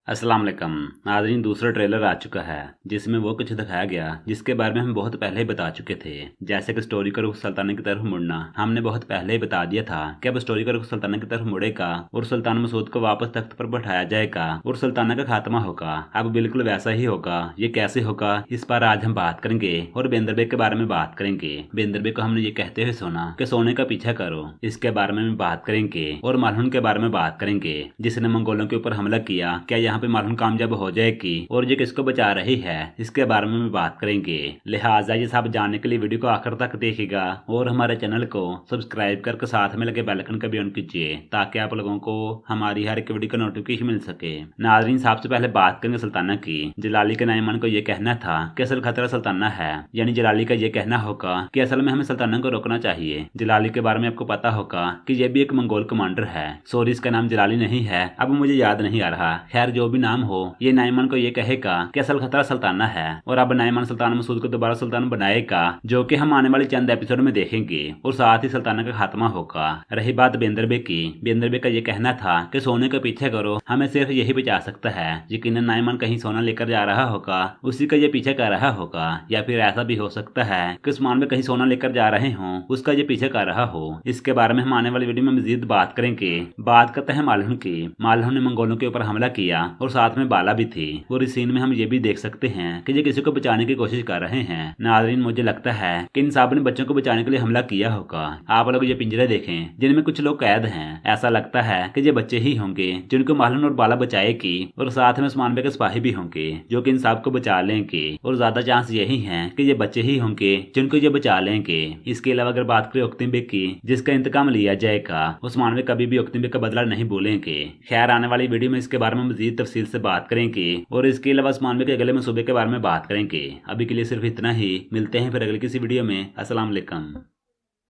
अस्सलाम वालेकुम नाज़रीन। दूसरा ट्रेलर आ चुका है जिसमें वो कुछ दिखाया गया जिसके बारे में हम बहुत पहले ही बता चुके थे। जैसे कि स्टोरी का रुख सुल्ताना की तरफ मुड़ना हमने बहुत पहले ही बता दिया था कि अब स्टोरी का रुख सुल्ताना की तरफ मुड़ेगा और सुल्तान मसूद को वापस तख्त पर बैठाया जाएगा और सुल्ताना का खात्मा होगा। अब बिल्कुल वैसा ही होगा। ये कैसे होगा इस पर आज हम बात करेंगे और बेंदर बेग के बारे में बात करेंगे। बेंदर बेग को हमने ये कहते हुए सुना कि सोने का पीछा करो, इसके बारे में बात करेंगे और मालहुन के बारे में बात करेंगे जिसने मंगोलों के ऊपर हमला किया। क्या यहाँ पे मालूम कामयाब हो जाएगी और ये किसको बचा रही है इसके बारे में भी बात करेंगे। लिहाजा ये सब जानने के लिए वीडियो को आखिर तक देखिएगा और हमारे चैनल को सब्सक्राइब करके साथ में लगे बेल आइकन का भी ऑन कीजिए ताकि आप लोगों को हमारी हर एक वीडियो का नोटिफिकेशन मिल सके। नाज़रीन, सबसे पहले बात करेंगे सुल्ताना की। जलाली के नाइमान को यह कहना था कि असल खतरा सुल्ताना है, यानी जलाली का यह कहना होगा कि असल में हमें सुल्ताना को रोकना चाहिए। जलाली के बारे में आपको पता होगा कि यह भी एक मंगोल कमांडर है। सॉरी, इसका नाम जलाली नहीं है, अब मुझे याद नहीं आ रहा। खैर जो भी नाम हो, ये नाइमान को ये कहेगा कि असल खतरा सुल्ताना है और अब नाइमान सुल्तान मसूद को दोबारा सुल्तान बनाएगा, जो कि हम आने वाले चंद एपिसोड में देखेंगे और साथ ही सुल्ताना का खात्मा होगा। रही बात बेंदर बेग की, बेंदर बेग का ये कहना था कि सोने का पीछे करो, हमें सिर्फ यही बचा सकता है। यकीनन नाइमान कहीं सोना लेकर जा रहा होगा, उसी का ये पीछे कर रहा होगा, या फिर ऐसा भी हो सकता है कि उस्मान में कहीं सोना लेकर जा रहे हों, उसका ये पीछे कर रहा हो। इसके बारे में हम आने वाली वीडियो में मजीद बात करेंगे। बात करते हैं मालहुन की। मालहुन ने मंगोलों के ऊपर हमला किया और साथ में बाला भी थी और इस सीन में हम ये भी देख सकते हैं कि ये किसी को बचाने की कोशिश कर रहे हैं। नाज़रीन, मुझे लगता है कि इन साहब ने बच्चों को बचाने के लिए हमला किया होगा। आप लोग ये पिंजरे देखें जिनमें कुछ लोग कैद हैं। ऐसा लगता है कि ये बच्चे ही होंगे जिनको मालहुन और बाला बचाएगी और साथ में उस्मान बेग के सिपाही भी होंगे जो कि इन साहब को बचा लेंगे और ज्यादा चांस यही है कि ये बच्चे ही होंगे जिनको ये बचा लेंगे। इसके अलावा अगर बात करें उक्तिम बेग की, जिसका इंतकाम लिया जाएगा, उस्मान बेग कभी भी उक्तिम बेग का बदला नहीं भूलेंगे। खैर आने वाली वीडियो में इसके बारे में मजीद तफसील से बात करेंगे और इसके अलावा उस्मान बेग के अगले मंसूबे के बारे में बात करेंगे। अभी के लिए सिर्फ इतना ही, मिलते हैं फिर अगली किसी वीडियो में। अस्सलाम वालेकुम।